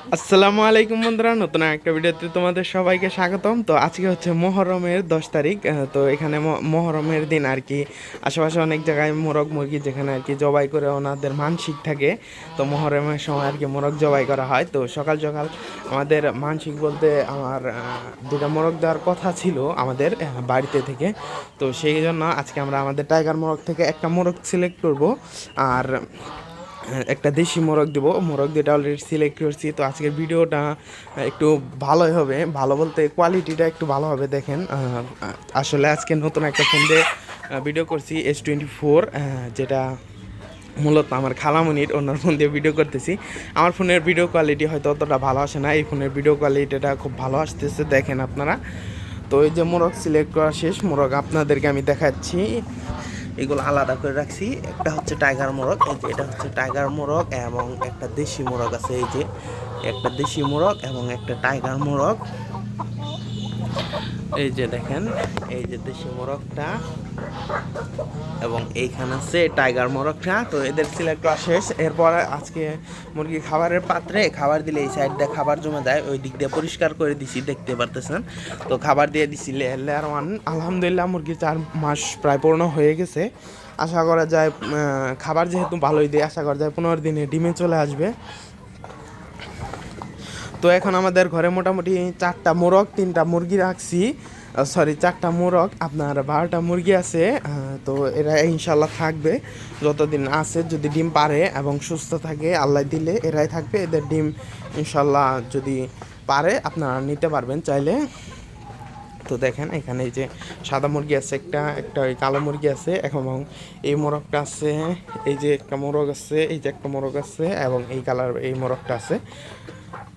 আসসালামু আলাইকুম বন্ধুরা, নতুন একটা ভিডিওতে তোমাদের সবাইকে স্বাগতম। তো আজকে হচ্ছে মহরমের 10 তারিখ। তো এখানে মহরমের দিন আর কি আশেপাশে অনেক জায়গায় মোরগ মুরগি যেখানে আর কি জবাই করে ওনাদের মানসিক থাকে। তো মহরমের সময় আর কি মোরগ জবাই করা হয়। তো সকাল সকাল আমাদের মানসিক বলতে আমার দুটা মোরগ দেওয়ার কথা ছিল আমাদের বাড়িতে থেকে। তো সেই জন্য আজকে আমরা আমাদের টাইগার মোরগ থেকে একটা মোরগ সিলেক্ট করব। আর একটা দেশি মোরগ দেবো, মোরগ যেটা অলরেডি সিলেক্ট করছি। তো আজকের ভিডিওটা একটু ভালোই হবে, ভালো বলতে কোয়ালিটিটা একটু ভালো হবে। দেখেন, আসলে আজকে নতুন একটা ফোন দিয়ে ভিডিও করছি, S24, যেটা মূলত আমার খালামণির ওনার ফোন দিয়ে ভিডিও করতেছি। আমার ফোনের ভিডিও কোয়ালিটি হয়তো অতটা ভালো আসে না, এই ফোনের ভিডিও কোয়ালিটিটা খুব ভালো আসতেছে, দেখেন আপনারা। তো এই যে মোরগ সিলেক্ট করা শেষ, মোরগ আপনাদেরকে আমি দেখাচ্ছি। এগুলো আলাদা করে রাখছি। একটা হচ্ছে টাইগার মোরগ, এই যে এটা হচ্ছে টাইগার মোরগ, এবং একটা দেশি মোরগ আছে, এই যে একটা দেশি মোরগ এবং একটা টাইগার মোরগ। এই যে দেখেন, এই যে দেশি মোরগটা এবং এইখানে আছে টাইগার মোরগটা। তো এদের সিলেক্ট করা শেষ। এরপর আজকে মুরগি খাবারের পাত্রে খাবার দিলে এই সাইড দিয়ে খাবার জমে যায়, ওই দিক দিয়ে পরিষ্কার করে দিছি, দেখতে পারতেছেন। তো খাবার দিয়ে দিছি লেয়ার ওয়ান। আলহামদুলিল্লাহ মুরগি 4 মাস প্রায় পূর্ণ হয়ে গেছে। আশা করা যায় খাবার যেহেতু ভালোই দিয়ে, আশা করা যায় 15 দিনে ডিমে চলে আসবে। তো এখন আমাদের ঘরে মোটামুটি 4টা মোরগ 3টা মুরগি রাখছি। সরি, 4টা মোরগ, আপনার 12টা মুরগি আছে। তো এরা ইনশাল্লাহ থাকবে যতদিন আছে, যদি ডিম পারে এবং সুস্থ থাকে আল্লাহ দিলে এরাই থাকবে। এদের ডিম ইনশাল্লাহ যদি পারে আপনারা নিতে পারবেন চাইলে। তো দেখেন এখানে এই যে সাদা মুরগি আছে, একটা একটা ওই কালো মুরগি আছে, এবং এই মোরগটা আছে, এই যে একটা মোরগ আছে, এই যে একটা মোরগ আছে, এবং এই কালার এই মোরগটা আছে।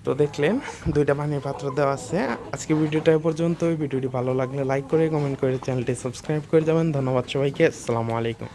তো দেখলেন 2টা পানির পাত্র দেওয়া আছে। আজকে ভিডিওটা এ পর্যন্ত। ভিডিওটি ভালো লাগলে লাইক করে কমেন্ট করে চ্যানেলটি সাবস্ক্রাইব করে যাবেন। ধন্যবাদ সবাইকে, আসসালামু আলাইকুম।